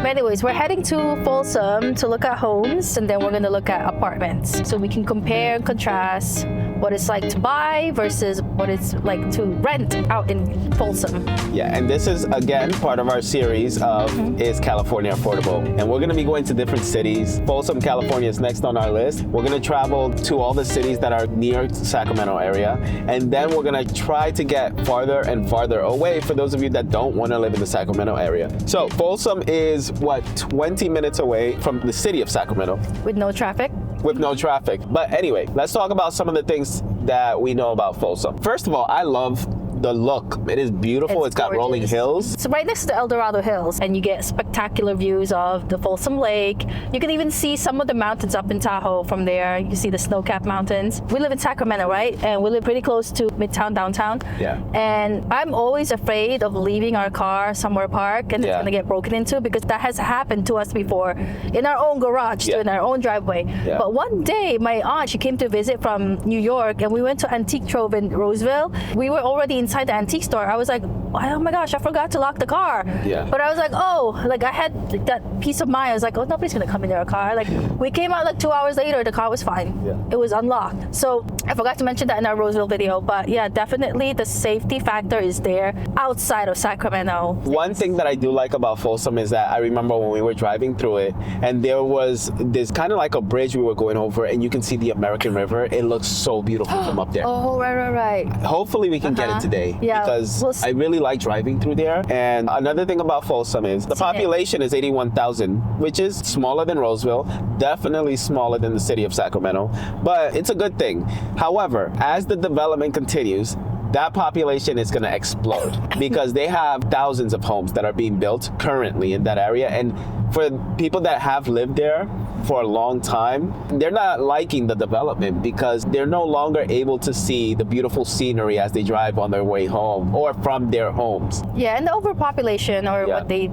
anyways, we're heading to Folsom to look at homes, and then we're going to look at apartments. So we can compare and contrast what it's like to buy versus what it's like to rent out in Folsom. Yeah, and this is, again, part of our series of Is California Affordable? And we're going to be going to different cities. Folsom, California is next on our list. We're going to travel to all the cities that are near Sacramento area, and then we're going to try to get farther and farther away for those of you that don't want to live in the Sacramento area. So Folsom is, 20 minutes away from the city of Sacramento. With no traffic? With no traffic. But anyway, let's talk about some of the things that we know about Folsom. First of all, I love the look. It is beautiful. It's got gorgeous. rolling hills. So right next to El Dorado Hills, and you get spectacular views of the Folsom Lake. You can even see some of the mountains up in Tahoe from there. You can see the snow-capped mountains. We live in Sacramento, right? And we live pretty close to Midtown downtown. Yeah. And I'm always afraid of leaving our car somewhere parked and it's gonna get broken into, because that has happened to us before in our own garage, in our own driveway. Yeah. But one day, my aunt, she came to visit from New York, and we went to Antique Trove in Roseville. We were already inside the antique store. I was like, oh my gosh, I forgot to lock the car. Yeah. But I was like, oh, like I had that peace of mind. I was like, oh, nobody's gonna come in our car. Like we came out like 2 hours later, the car was fine. Yeah. It was unlocked. So I forgot to mention that in our Roseville video, but yeah, definitely the safety factor is there outside of Sacramento. One thing that I do like about Folsom is that I remember when we were driving through it, and there was this kind of like a bridge we were going over, and you can see the American River. It looks so beautiful from up there. Oh, right. Hopefully we can get it today. Yeah. Because I really like driving through there. And another thing about Folsom is the population is 81,000, which is smaller than Roseville, definitely smaller than the city of Sacramento, but it's a good thing. However, as the development continues, that population is going to explode because they have thousands of homes that are being built currently in that area. And for people that have lived there for a long time, they're not liking the development because they're no longer able to see the beautiful scenery as they drive on their way home or from their homes. Yeah, and the overpopulation, or what they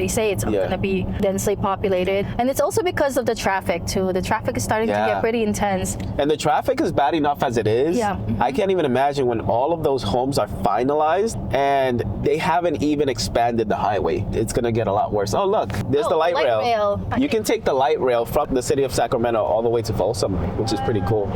say, it's going to be densely populated. And it's also because of the traffic too. The traffic is starting to get pretty intense. And the traffic is bad enough as it is. Yeah. I can't even imagine when all of those homes are finalized and they haven't even expanded the highway. It's going to get a lot worse. Oh, look, there's the light rail. You can take the light rail from the city of Sacramento all the way to Folsom, which is pretty cool.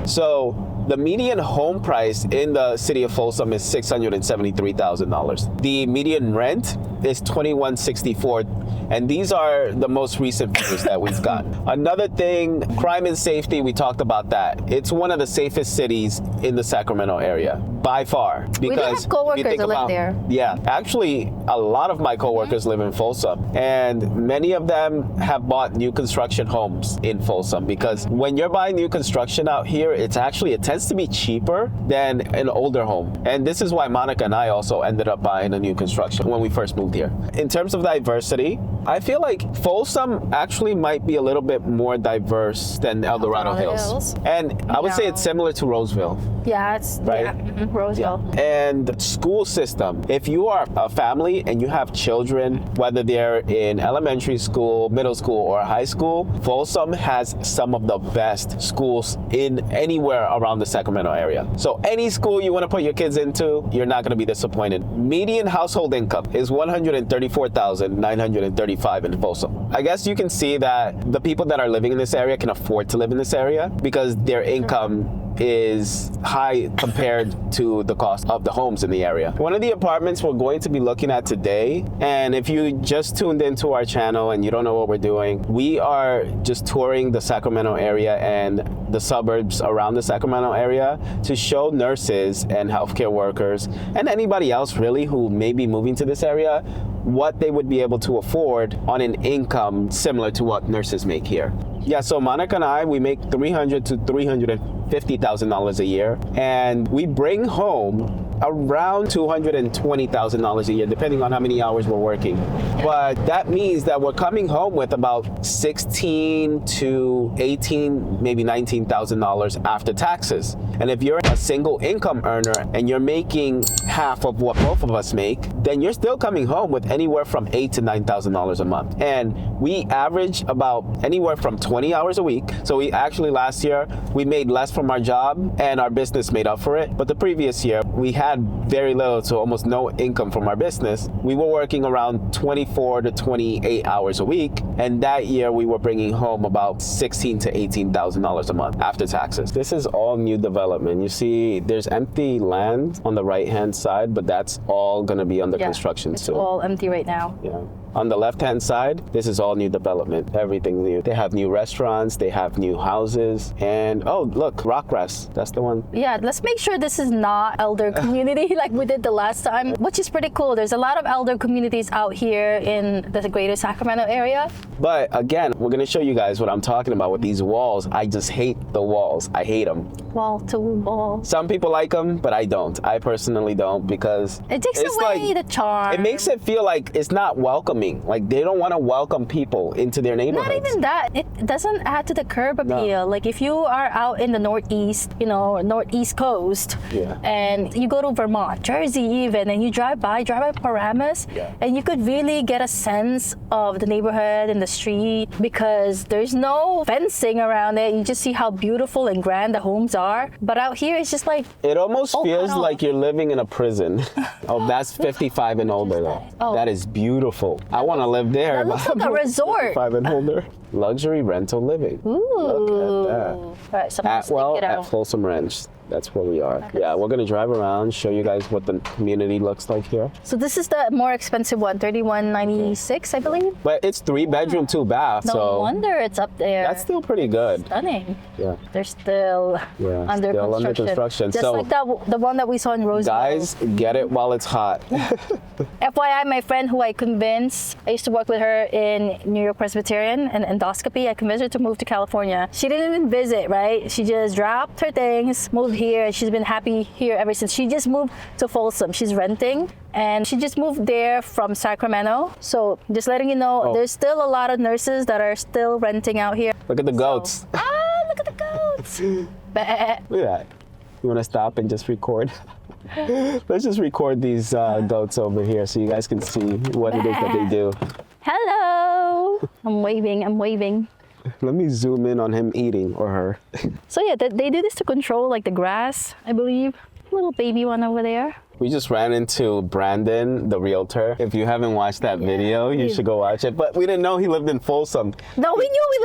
So the median home price in the city of Folsom is $673,000. The median rent is $2,164, and these are the most recent figures that we've got. Another thing, crime and safety, we talked about that. It's one of the safest cities in the Sacramento area, by far. Because we do have coworkers that live there. Yeah, actually, a lot of my coworkers live in Folsom, and many of them have bought new construction homes in Folsom, because when you're buying new construction out here, it tends to be cheaper than an older home. And this is why Monica and I also ended up buying a new construction when we first moved here. In terms of diversity, I feel like Folsom actually might be a little bit more diverse than El Dorado Hills. And I would say it's similar to Roseville. Yeah, it's Roseville. Yeah. And the school system, if you are a family and you have children, whether they're in elementary school, middle school, or high school, Folsom has some of the best schools in anywhere around the Sacramento area. So any school you want to put your kids into, you're not going to be disappointed. Median household income is $134,935 in Folsom. I guess you can see that the people that are living in this area can afford to live in this area because their income is high compared to the cost of the homes in the area. One of the apartments we're going to be looking at today, and if you just tuned into our channel and you don't know what we're doing, we are just touring the Sacramento area and the suburbs around the Sacramento area to show nurses and healthcare workers and anybody else really who may be moving to this area what they would be able to afford on an income similar to what nurses make here. Yeah, so Monica and I, we make $300,000 to $350,000 a year, and we bring home around $220,000 a year, depending on how many hours we're working. But that means that we're coming home with about $16,000 to $18,000, maybe $19,000 after taxes. And if you're a single income earner and you're making half of what both of us make, then you're still coming home with anywhere from $8,000 to $9,000 a month. And we average about anywhere from 20 hours a week. So we actually last year, we made less from our job and our business made up for it. But the previous year, we had very little to almost no income from our business. We were working around 24 to 28 hours a week. And that year we were bringing home about $16,000 to $18,000 a month after taxes. This is all new development. You see there's empty land on the right-hand side, but that's all gonna be under construction soon. It's all empty right now. Yeah. On the left-hand side, this is all new development, everything new. They have new restaurants, they have new houses, and oh, look, Rockrest, that's the one. Yeah, let's make sure this is not elder community like we did the last time, which is pretty cool. There's a lot of elder communities out here in the greater Sacramento area. But again, we're gonna show you guys what I'm talking about with these walls. I just hate the walls, I hate them. Wall to wall. Some people like them, but I don't. I personally don't because It takes away the charm. It makes it feel like it's not welcoming. Like they don't want to welcome people into their neighborhoods. Not even that. It doesn't add to the curb appeal. No. Like if you are out in the northeast, northeast coast, and you go to Vermont, Jersey even, and you drive by Paramus, and you could really get a sense of the neighborhood and the street because there's no fencing around it. You just see how beautiful and grand the homes are. But out here, it's just like it almost feels like you're living in a prison. Oh, that's 55 and older though. Oh. That is beautiful. I want to live there. That looks like a resort. 55 and older. Luxury rental living. Ooh. Look at that. All right, so I'm gonna stick it out. At Folsom Ranch. That's where we are. Yeah, we're gonna drive around, show you guys what the community looks like here. So this is the more expensive one, $31.96, I believe. But it's 3-bedroom, 2-bath. No wonder it's up there. That's still pretty good. Stunning. Yeah. They're still under still construction. under construction. Just So, like the one that we saw in Roseville. guys, get it while it's hot. FYI, my friend who I convinced, I used to work with her in New York Presbyterian and endoscopy. I convinced her to move to California. She didn't even visit, right? She just dropped her things, moved here, and she's been happy here ever since. She just moved to Folsom. She's renting, and she just moved there from Sacramento. So just letting you know, there's still a lot of nurses that are still renting out here. Look at the goats. Look at the goats. Bah. Look at that. You want to stop and just record? Let's just record these goats over here so you guys can see what it is that they do. Hello. I'm waving. Let me zoom in on him eating, or her. So yeah, they do this to control like the grass, I believe. Little baby one over there. We just ran into Brandon, the realtor. If you haven't watched that video, you should go watch it. But we didn't know he lived in Folsom. No, we knew he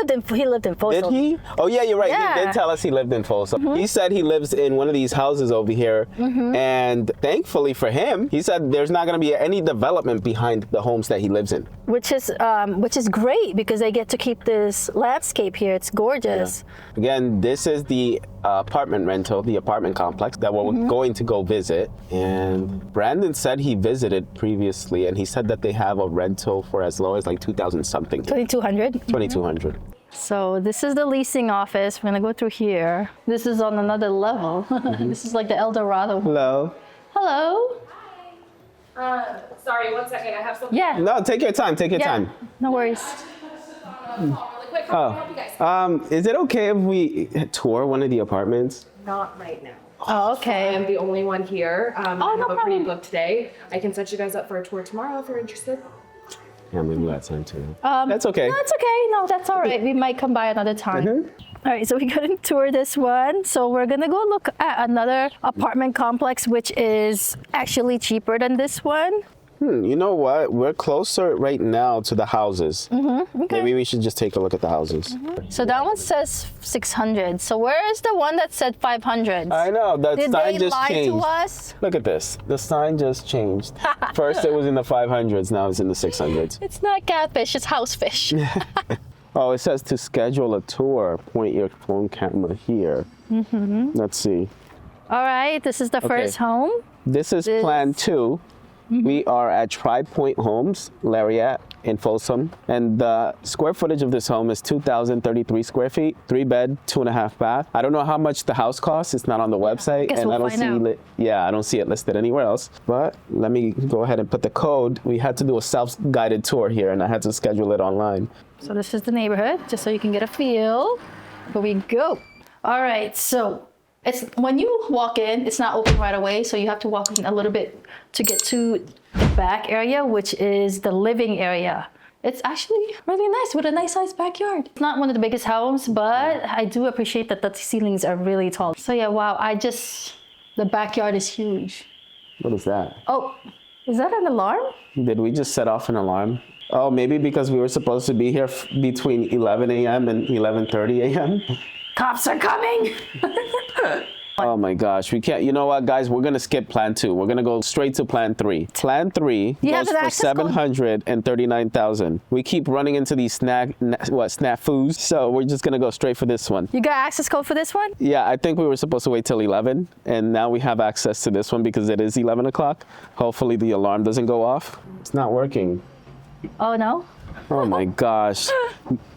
lived in Folsom. Did he? Oh yeah, you're right. Yeah. He did tell us he lived in Folsom. He said he lives in one of these houses over here. And thankfully for him, he said there's not going to be any development behind the homes that he lives in. Which is great because they get to keep this landscape here. It's gorgeous. Yeah. Again, this is the apartment rental, the apartment complex that we're going to go visit. And Brandon said he visited previously, and he said that they have a rental for as low as like 2,000 something. 2,200. 2,200. So this is the leasing office. We're gonna go through here. This is on another level. This is like the El Dorado. Hello. Hello. Sorry, 1 second. I have something. Yeah. No, take your time. Take your time. No worries. Really quick. How can I help you guys? Is it okay if we tour one of the apartments? Not right now. Oh, I okay. am the only one here. I no have a problem. pre-booked today. I can set you guys up for a tour tomorrow if you're interested. Yeah, maybe that's time too. That's okay. No, it's okay. No, that's all right. We might come by another time. All right, so we're going to tour this one. So we're going to go look at another apartment complex, which is actually cheaper than this one. You know what? We're closer right now to the houses. Okay. Maybe we should just take a look at the houses. So that one says 600. So where is the one that said 500? I know, the Did sign they just lie changed. to us? Look at this. The sign just changed. First it was in the 500s, now it's in the 600s. It's not catfish, it's house fish. Oh, it says to schedule a tour, point your phone camera here. Let's see. All right, this is the first home. This is plan 2. We are at Tribe Point Homes, Lariat, in Folsom. And the square footage of this home is 2,033 square feet, 3-bed, 2.5 bath. I don't know how much the house costs. It's not on the website. Guess And we'll I don't find out. I don't see it listed anywhere else. But let me go ahead and put the code. We had to do a self-guided tour here, and I had to schedule it online. So this is the neighborhood, just so you can get a feel. Here we go. All right, so It's when you walk in, it's not open right away, so you have to walk in a little bit to get to the back area, which is the living area. It's actually really nice with a nice sized backyard. It's not one of the biggest homes, but I do appreciate that the ceilings are really tall. So yeah, wow, the backyard is huge. What is that? Oh, is that an alarm? Did we just set off an alarm? Oh, maybe because we were supposed to be here between 11 a.m. and 11:30 a.m. Cops are coming. Oh my gosh, we can't. You know what, guys? We're gonna skip plan 2. We're gonna go straight to plan 3. Plan 3 goes for $739,000. We keep running into these snafus, so we're just gonna go straight for this one. You got access code for this one? Yeah, I think we were supposed to wait till 11, and now we have access to this one because it is 11 o'clock. Hopefully the alarm doesn't go off. It's not working. Oh no. Oh my gosh.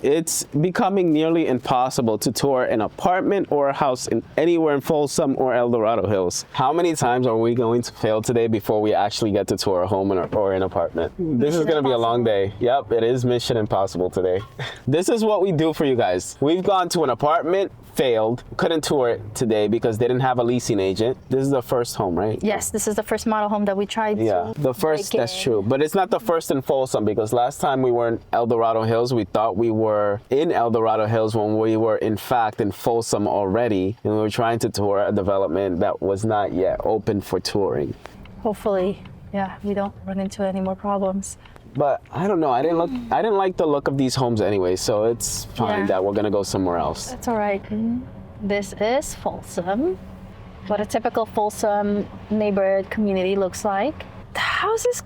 It's becoming nearly impossible to tour an apartment or a house anywhere in Folsom or El Dorado Hills. How many times are we going to fail today before we actually get to tour a home or an apartment? This is going to be a long day. Yep, it is mission impossible today. This is what we do for you guys. We've gone to an apartment, failed, couldn't tour it today because they didn't have a leasing agent. This is the first home, right? Yes, this is the first model home that we tried to the first, that's true. But it's not the first in Folsom because last time we were in El Dorado Hills, we thought we were in El Dorado Hills when we were in fact in Folsom already. And we were trying to tour a development that was not yet open for touring. Hopefully, yeah, we don't run into any more problems. But I don't know. I didn't like the look of these homes anyway, so it's fine that we're gonna go somewhere else. That's all right. This is Folsom. What a typical Folsom neighborhood community looks like. The houses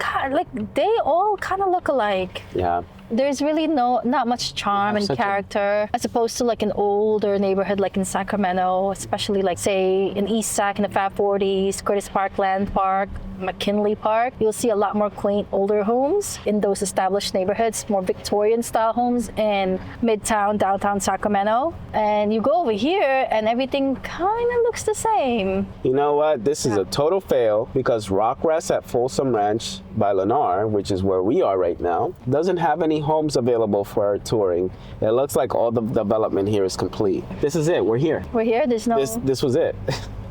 they all kind of look alike. Yeah. There's really not much charm and character as opposed to like an older neighborhood like in Sacramento, especially like say in East Sac in the Fab 40s, Curtis Park, Land Park, McKinley Park. You'll see a lot more quaint older homes in those established neighborhoods, more Victorian style homes in Midtown, downtown Sacramento. And you go over here and everything kind of looks the same. You know what? This is a total fail because Rock Rest at Folsom Ranch by Lennar, which is where we are right now, doesn't have any homes available for touring. It looks like all the development here is complete. This is it. We're here. We're here. There's no... This was it.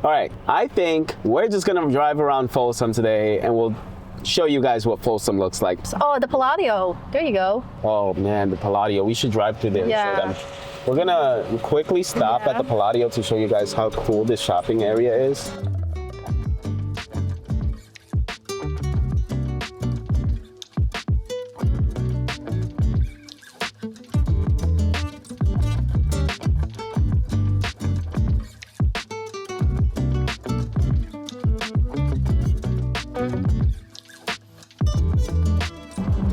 All right. I think we're just going to drive around Folsom today and we'll show you guys what Folsom looks like. Oh, the Palladio. There you go. Oh, man, the Palladio. We should drive through there. Yeah. We're going to quickly stop at the Palladio to show you guys how cool this shopping area is.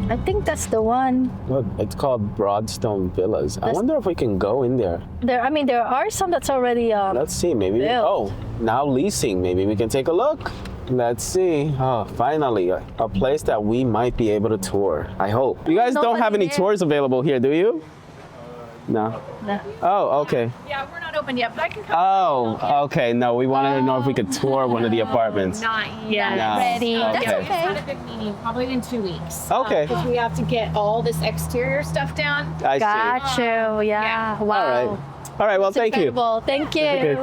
I think that's the one. Look, it's called Broadstone Villas. I wonder if we can go in there. There are some that's already Let's see, maybe. built. Oh, now leasing. Maybe we can take a look. Let's see. Oh, finally, a place that we might be able to tour. I hope. You guys don't have any tours available here, do you? No. No. Oh, okay. Yeah, we're not open yet, but I can come. Oh, okay. No, we wanted to know if we could tour one of the apartments. Not yet. No. Ready. Okay. That's okay. It's not a big meeting, probably in 2 weeks. Okay. Because we have to get all this exterior stuff down. I see. Got you. Yeah. Wow. All right. All right. Well, thank you. Incredible. Thank you. Okay.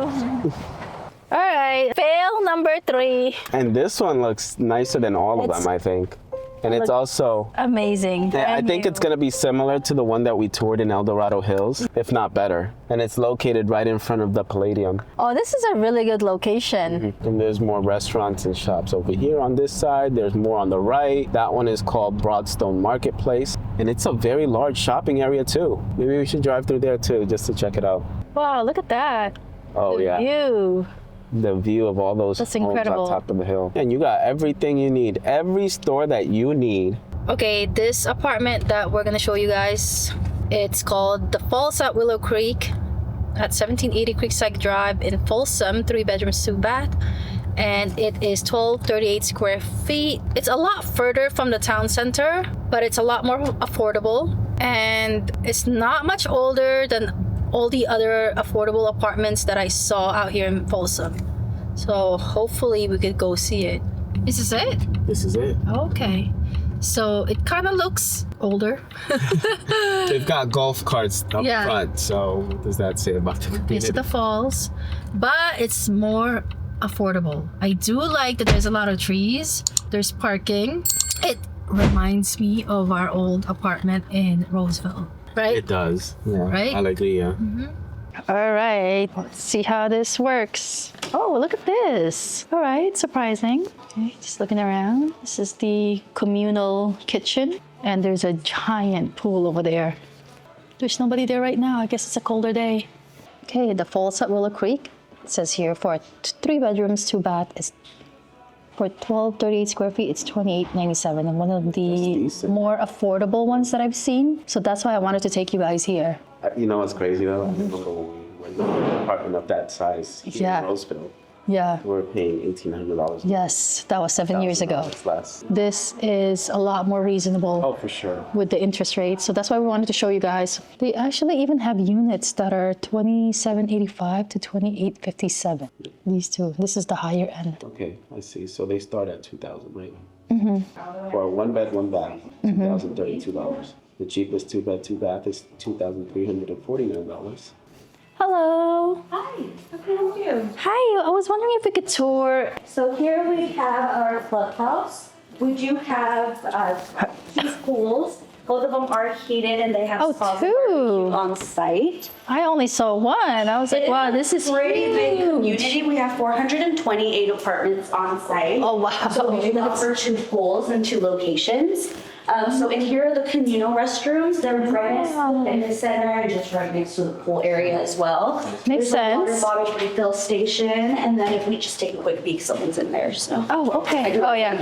All right. Fail number 3. And this one looks nicer than all of them, I think. And it's also amazing. I think it's going to be similar to the one that we toured in El Dorado Hills, if not better. And it's located right in front of the Palladium. Oh, this is a really good location. And there's more restaurants and shops over here on this side. There's more on the right. That one is called Broadstone Marketplace. And it's a very large shopping area too. Maybe we should drive through there too, just to check it out. Wow, look at that. Oh, The yeah. view. The view of all those That's homes incredible. on top of the hill. And you got everything you need. Every store that you need. Okay, this apartment that we're gonna show you guys, it's called The Falls at Willow Creek at 1780 Creekside Drive in Folsom, 3 bedrooms, 2 bath. And it is 1238 square feet. It's a lot further from the town center, but it's a lot more affordable. And it's not much older than all the other affordable apartments that I saw out here in Folsom. So hopefully we could go see it. Is this it? This is it. Okay. So it kind of looks older. They've got golf carts up Yeah. front. So what does that say about the community? These are the falls. but it's more affordable. I do like that there's a lot of trees. There's parking. It reminds me of our old apartment in Roseville, right? It does. Yeah. Right? I like it, yeah. All right, let's see how this works. Oh, look at this. All right, surprising. Okay, just looking around. This is the communal kitchen, and there's a giant pool over there. There's nobody there right now. I guess it's a colder day. Okay, the falls at Willow Creek. It says here for 3 bedrooms, 2 bath is for 1238 square feet, it's 2897, and one of the more affordable ones that I've seen. So that's why I wanted to take you guys here. You know what's crazy though? I remember when we were in an apartment of that size here in Roseville. Yeah. We were paying $1,800. Yes, that was 7 years ago. Less. This is a lot more reasonable. Oh, for sure. With the interest rate. So that's why we wanted to show you guys. They actually even have units that are $2,785 to $2,857. These two. This is the higher end. Okay, I see. So they start at $2,000, right? For a 1 bed, 1 bath, $2,032. The cheapest 2 bed, 2 bath is $2,349. Hello. Hi, how can I help you? Hi, I was wondering if we could tour. So here we have our clubhouse. We do have 2 pools. Both of them are heated and they have Oh, spas and 2. barbecue on site. I only saw one. I was like, wow, this is pretty big huge. community. We have 428 apartments on site. Oh, wow. So we offer 2 pools and 2 locations. So in here are the communal restrooms. They're right next to the fitness center and just right next to the pool area as well. Makes There's a water sense. bottle refill station, and then if we just take a quick peek, someone's in there. So. Oh, okay. Oh, yeah.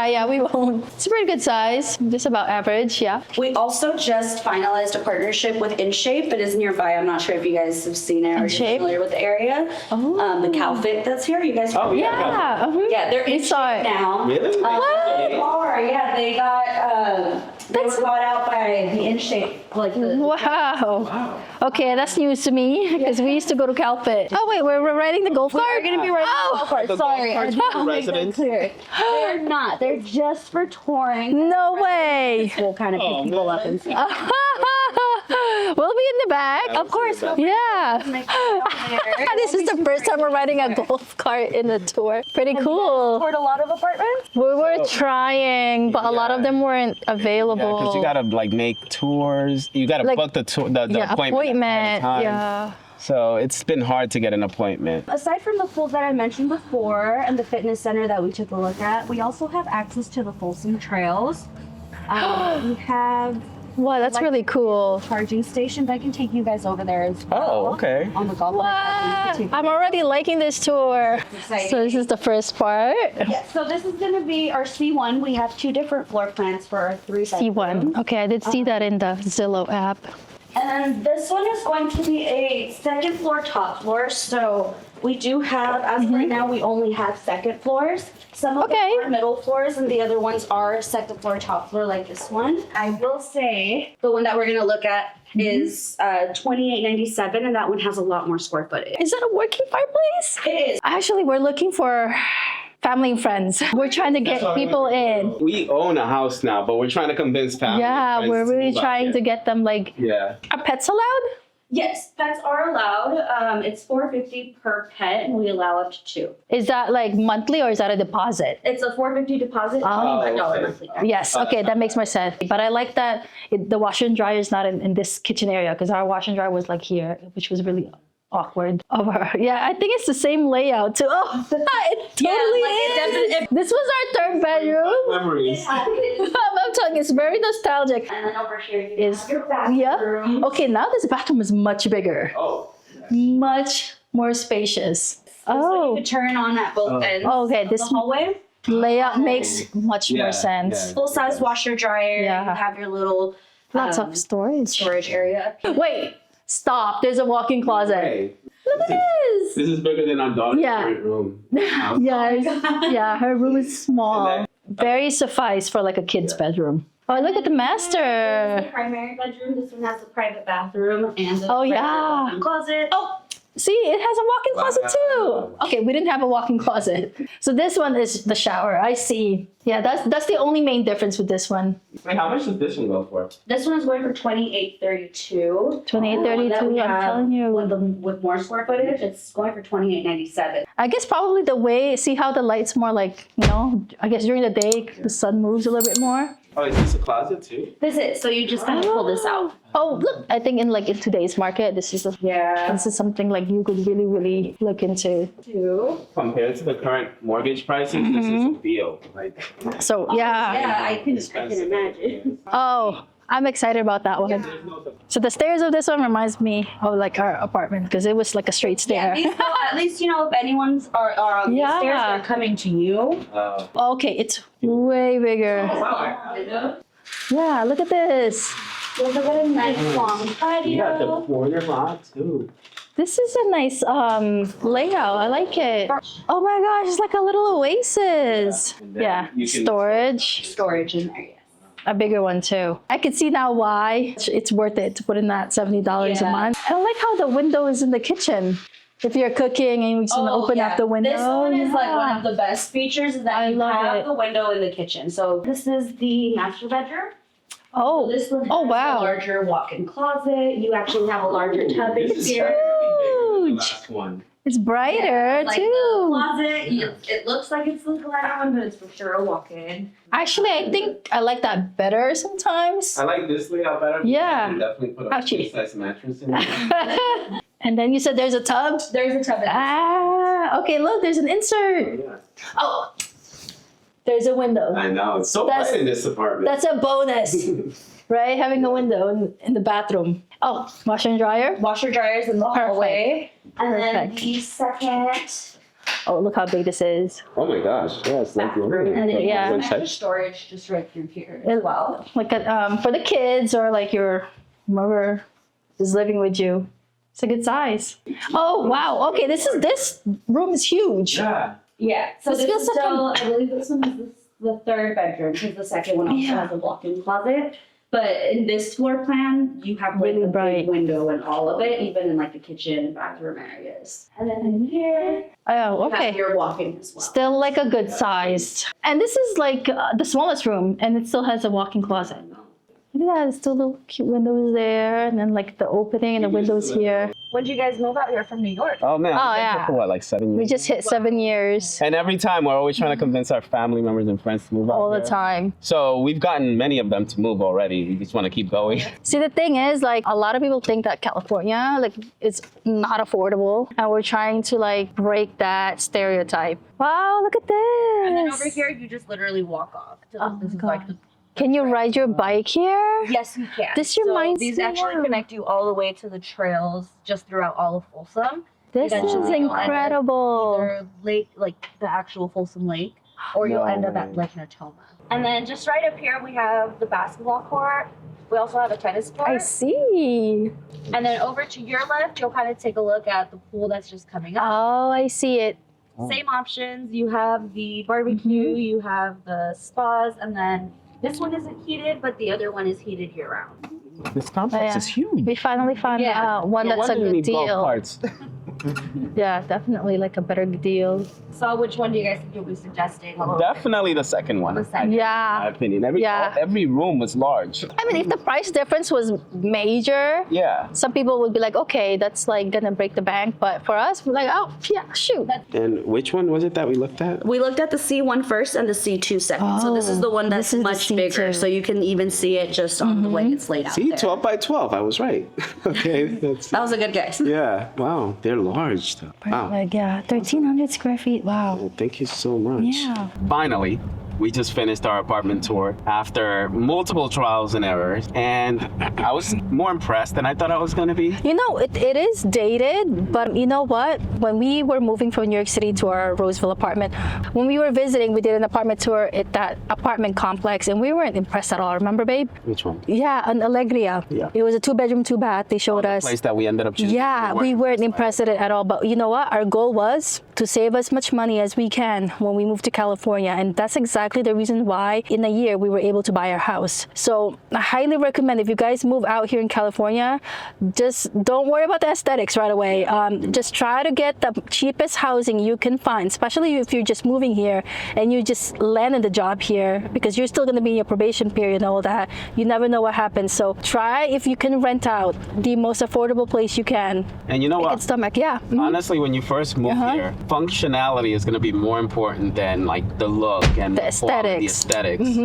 Yeah, we won't. It's a pretty good size. Just about average, yeah. We also just finalized a partnership with InShape. It is nearby. I'm not sure if you guys have seen it or you're InShape? familiar with the area. Oh. The CalFit that's here. You guys. Oh, yeah. Yeah. Yeah, they're in saw shape it. now. Really? They are. Yeah, they got. They were bought out by the InShape. Like the. Wow. Okay, that's news to me because we used to go to CalFit. Oh, wait, we're riding the golf cart? We're gonna be riding the golf cart. The Sorry, golf I carts did for not make that residents? clear. They're not. They're just for touring. No way. We'll kind of pick people up and see. We'll be in the back. Of course. Yeah. This is the first time we're riding a golf cart in a tour. Pretty cool. Toured a lot of apartments. We were trying, but a lot of them weren't available. Because you gotta like make tours. You gotta Like- book the tour, the appointment. ahead of time. Yeah. So it's been hard to get an appointment. Aside from the pools that I mentioned before and the fitness center that we took a look at, we also have access to the Folsom trails. We have Wow, that's really cool. charging stations. I can take you guys over there as well. Oh, okay. On the golf Wow. cart. I'm already liking this tour. exciting. So this is the first part. Yeah, so this is going to be our C1. We have 2 different floor plans for our 3 bedrooms. C1. Okay, I did see that in the Zillow app. And then this one is going to be a 2nd floor, top floor. So we do have, as of right now, we only have 2nd floors. Some of them are middle floors and the other ones are 2nd floor, top floor like this one. I will say the one that we're going to look at is 2897 and that one has a lot more square footage. Is that a working fireplace? It is. Actually, we're looking for family and friends. We're trying to get people in. We own a house now, but we're trying to convince family. Yeah, and friends we're to really move out trying here. to get them like, Yeah. are pets allowed? Yes, pets are allowed. It's $450 per pet and we allow up to 2. Is that like monthly or is that a deposit? It's a $450 deposit, $100 okay. monthly. Yes, okay, that makes more sense. But I like that the washer and dryer is not in this kitchen area because our washer and dryer was like here, which was really awkward. Yeah, I think it's the same layout too. Oh, it totally is. This was our 3rd bedroom. Memories. I'm telling you, it's very nostalgic. And then over here you Is have your bathroom. yeah. Okay, now this bathroom is much bigger, Oh. much more spacious. So you Oh, could turn on at both ends. okay. of This the hallway. layout makes much Yeah, more sense. yeah. Full size washer dryer. Yeah. You have your little Lots of storage. storage area. Wait, stop. There's a walk-in closet. Hey, Look at this. this is bigger than our daughter's Yeah. current room. Yes. Yeah, her room is small. And Very suffice for like a kid's bedroom. Oh, look at the The master. primary bedroom. This one has a private bathroom and a Oh, private yeah. walk-in closet. Oh, See, it has a walk-in closet too. Okay, we didn't have a walk-in closet. So this one is the shower. I see. Yeah, that's the only main difference with this one. Wait, how much does this one go for? This one is going for $28.32. $28.32, I'm telling you. With more square footage, it's going for $28.97. I guess probably the way, see how the light's more like, I guess during the day, the sun moves a little bit more. Oh, is this a closet too? This is, so you just kind of pull this out. Oh, look, I think in today's market, this is something like you could really, really look into. Compared to the current mortgage prices, this is a deal. Like, So, yeah. Yeah, I can imagine. Oh, I'm excited about that one. So the stairs of this one reminds me of like our apartment because it was like a straight stair. At least, if anyone's are on these stairs, they're coming to you. Okay, it's way bigger. Yeah, look at this. Look at a nice long patio. yeah, the corner lot too. This is a nice layout. I like it. Oh my gosh, it's like a little oasis. Yeah, you can- Storage in there, yes. a bigger one too. I can see now why it's worth it to put in that $70 a month. I like how the window is in the kitchen. If you're cooking and you just want to open up the window. This one is like one of the best features is that you love have it. the window in the kitchen. So this is the master bedroom. Oh, This one has oh wow. a larger walk-in closet. You actually have a larger tub in here. The Huge. last one. It's brighter Like the too. closet, it looks like it's the larger one, but it's for sure a walk-in. Actually, I think I like that better sometimes. I like this layout better. because Yeah. You can definitely put a Ouchie. full-size mattress in it. And then you said there's a tub? There's a tub in Okay, look, there's an insert. Yeah. Oh, there's a window. I know. It's so That's- bright in this apartment. That's a bonus, right? Having a window in the bathroom. Oh, washer and dryer. washer dryers in the hallway. And then Perfect. the second Oh, look how big this is. Oh my gosh. Yeah, it's like bathroom. And then you Yeah. have One extra side. storage just right through here as well. Like for the kids or like your mother is living with you. It's a good size. Oh wow. Okay, this room is huge. Yeah. Yeah. So This this feels is like still, I believe this one is the third bedroom because the second one also has a walk-in closet. But in this floor plan, you have like Really a bright. big window in all of it, even in like the kitchen and bathroom areas. And then in here, Oh, you have okay. your walk-in as well. Still like a good size. And this is like the smallest room, and it still has a walk-in closet. Look at that, it's still little cute windows there, and then like the opening and the windows here. When did you guys move out here from New York? Oh man. Oh, I've been yeah. here for what, like 7 years? We just hit 7 years And every time we're always trying to convince our family members and friends to move out all the here. time. So we've gotten many of them to move already. We just want to keep going. See, the thing is, like, a lot of people think that California, like, it's not affordable, and we're trying to like break that stereotype. Wow, look at this! And then over here, you just literally walk off. So this is like the Can you ride your bike here? Yes, you can. This reminds These me actually of- connect you all the way to the trails just throughout all of Folsom. This is Eventually you'll end up incredible. Either lake, like the actual Folsom Lake, or you'll No end up way. at Lake Natoma. And then just right up here, we have the basketball court. We also have a tennis court. I see. And then over to your left, you'll kind of take a look at the pool that's just coming up. Oh, I see it. Same options. You have the barbecue, you have the spas, and then this one isn't heated, but the other one is heated year round. This complex Yeah. is huge. We finally found Yeah. one No that's a wonder we good need golf deal. carts. Yeah, definitely like a better deal. So which one do you guys think you'll be suggesting? Definitely the second one. The In second. my Yeah. opinion. Yeah. Every room was large. I mean, if the price difference was major, Yeah. some people would be like, okay, that's like gonna break the bank. But for us, we're like, oh, yeah, shoot. And which one was it that we looked at? We looked at the C1 first and the C2 second. So this is the one that's this is the much bigger. C2. So you can even see it just on the way it's laid out See, there. 12 by 12. I was right. Okay. That's, That was a good guess. yeah. Wow. They're large. Though. Wow. Like, yeah, 1,300 square feet. Wow. Thank you so much. Yeah. Finally, we just finished our apartment tour after multiple trials and errors, and I was more impressed than I thought I was going to be. You know, it is dated, but you know what? When we were moving from New York City to our Roseville apartment, when we were visiting, we did an apartment tour at that apartment complex, and we weren't impressed at all. Remember, babe? Which one? Yeah, an Allegria. Yeah. It was a 2-bedroom, 2-bath. They showed us. Place that we ended up choosing. Yeah, we weren't impressed with it at all. But you know what? Our goal was to save as much money as we can when we moved to California, and that's exactly exactly the reason why in a year we were able to buy our house. So I highly recommend if you guys move out here in California, just don't worry about the aesthetics right away. Just try to get the cheapest housing you can find, especially if you're just moving here and you just landed the job here, because you're still going to be in your probation period and all that. You never know what happens. So try if you can rent out the most affordable place you can. And you know what? Stomach, yeah. Honestly, when you first move here, functionality is going to be more important than like the look and The aesthetics.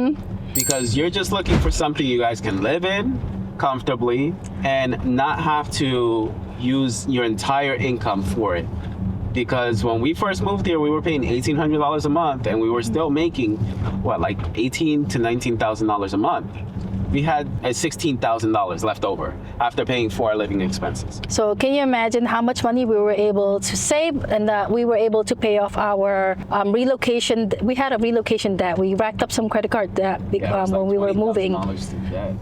Because you're just looking for something you guys can live in comfortably and not have to use your entire income for it. Because when we first moved here, we were paying $1,800 a month, and we were still making like $18,000 to $19,000 a month. We had $16,000 left over after paying for our living expenses. So can you imagine how much money we were able to save, and that we were able to pay off our relocation? We had a relocation debt. We racked up some credit card debt when we were moving.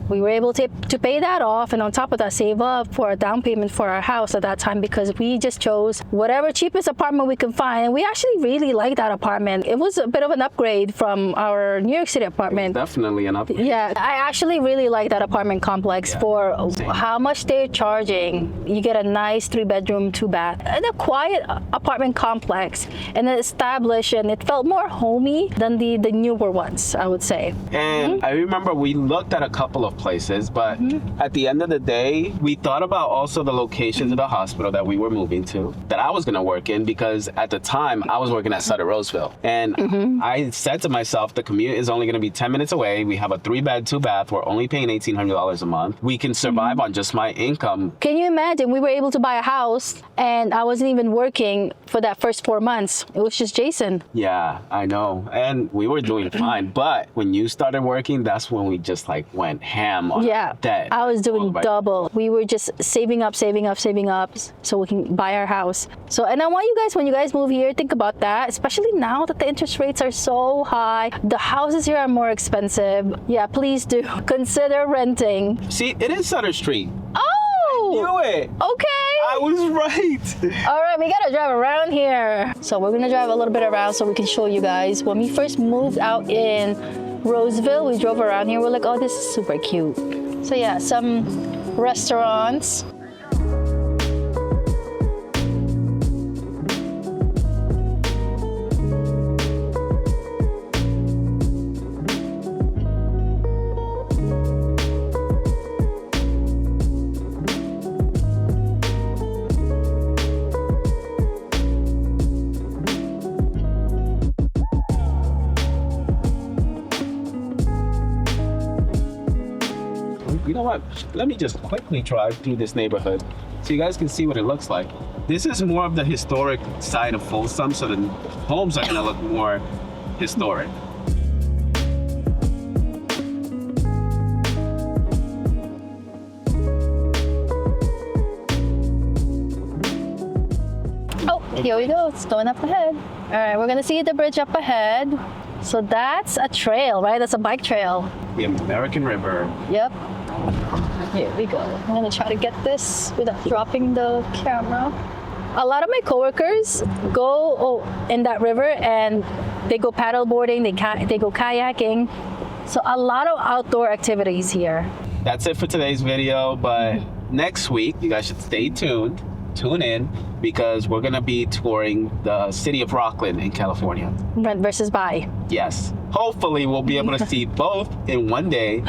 We were able to pay that off, and on top of that, save up for a down payment for our house at that time, because we just chose whatever cheapest apartment we could find. And we actually really liked that apartment. It was a bit of an upgrade from our New York City apartment. Definitely an upgrade. Yeah, I actually really like that apartment complex for how much they're charging. You get a nice 3-bedroom, 2-bath, and a quiet apartment complex, and established, and it felt more homey than the newer ones, I would say. And I remember we looked at a couple of places, but at the end of the day, we thought about also the locations of the hospital that we were moving to, that I was going to work in, because at the time I was working at Sutter Roseville. And I said to myself, the commute is only going to be 10 minutes away. We have a 3-bed, 2-bath. We're only paying $1,800 a month. We can survive on just my income. Can you imagine? We were able to buy a house, and I wasn't even working for that first 4 months. It was just Jason. Yeah, I know. And we were doing fine. But when you started working, that's when we just like went ham on debt. I was doing double. We were just saving up so we can buy our house. So, and I want you guys, when you guys move here, think about that, especially now that the interest rates are so high. The houses here are more expensive. Yeah, please do consider renting. See, it is Sutter Street. Oh! Knew it. Okay. I was right. All right, we gotta drive around here. So we're gonna drive a little bit around so we can show you guys. When we first moved out in Roseville, we drove around here. We're like, oh, this is super cute. So yeah, some restaurants. You know what? Let me just quickly drive through this neighborhood so you guys can see what it looks like. This is more of the historic side of Folsom, so the homes are gonna look more historic. Oh, here we go. It's going up ahead. All right, we're gonna see the bridge up ahead. So that's a trail, right? That's a bike trail. The American River. Yep. Here we go. I'm gonna try to get this without dropping the camera. A lot of my coworkers go in that river, and they go paddle boarding, they go kayaking. So a lot of outdoor activities here. That's it for today's video, but next week you guys should stay tuned. Tune in, because we're gonna be touring the city of Rockland in California. Rent versus buy. Yes. Hopefully we'll be able to see both in one day,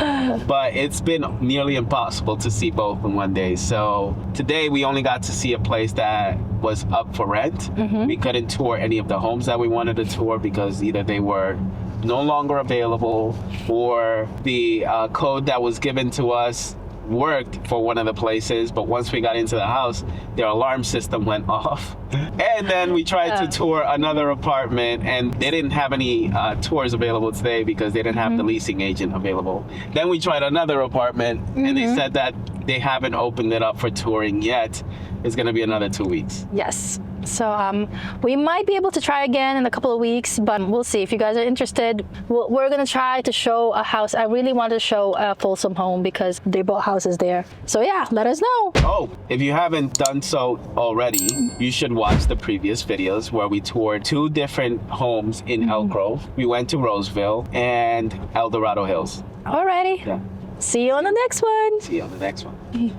but it's been nearly impossible to see both in one day. So today we only got to see a place that was up for rent. We couldn't tour any of the homes that we wanted to tour because either they were no longer available, or the code that was given to us worked for one of the places, but once we got into the house, their alarm system went off. And then we tried to tour another apartment, and they didn't have any tours available today because they didn't have the leasing agent available. Then we tried another apartment, and they said that they haven't opened it up for touring yet. It's going to be another 2 weeks. Yes. So we might be able to try again in a couple of weeks, but we'll see. If you guys are interested, we're going to try to show a house. I really want to show a Folsom home because they bought houses there. So yeah, let us know. Oh, if you haven't done so already, you should watch the previous videos where we toured 2 different homes in Elk Grove. We went to Roseville and El Dorado Hills. Alrighty. Yeah. See you on the next one. See you on the next one.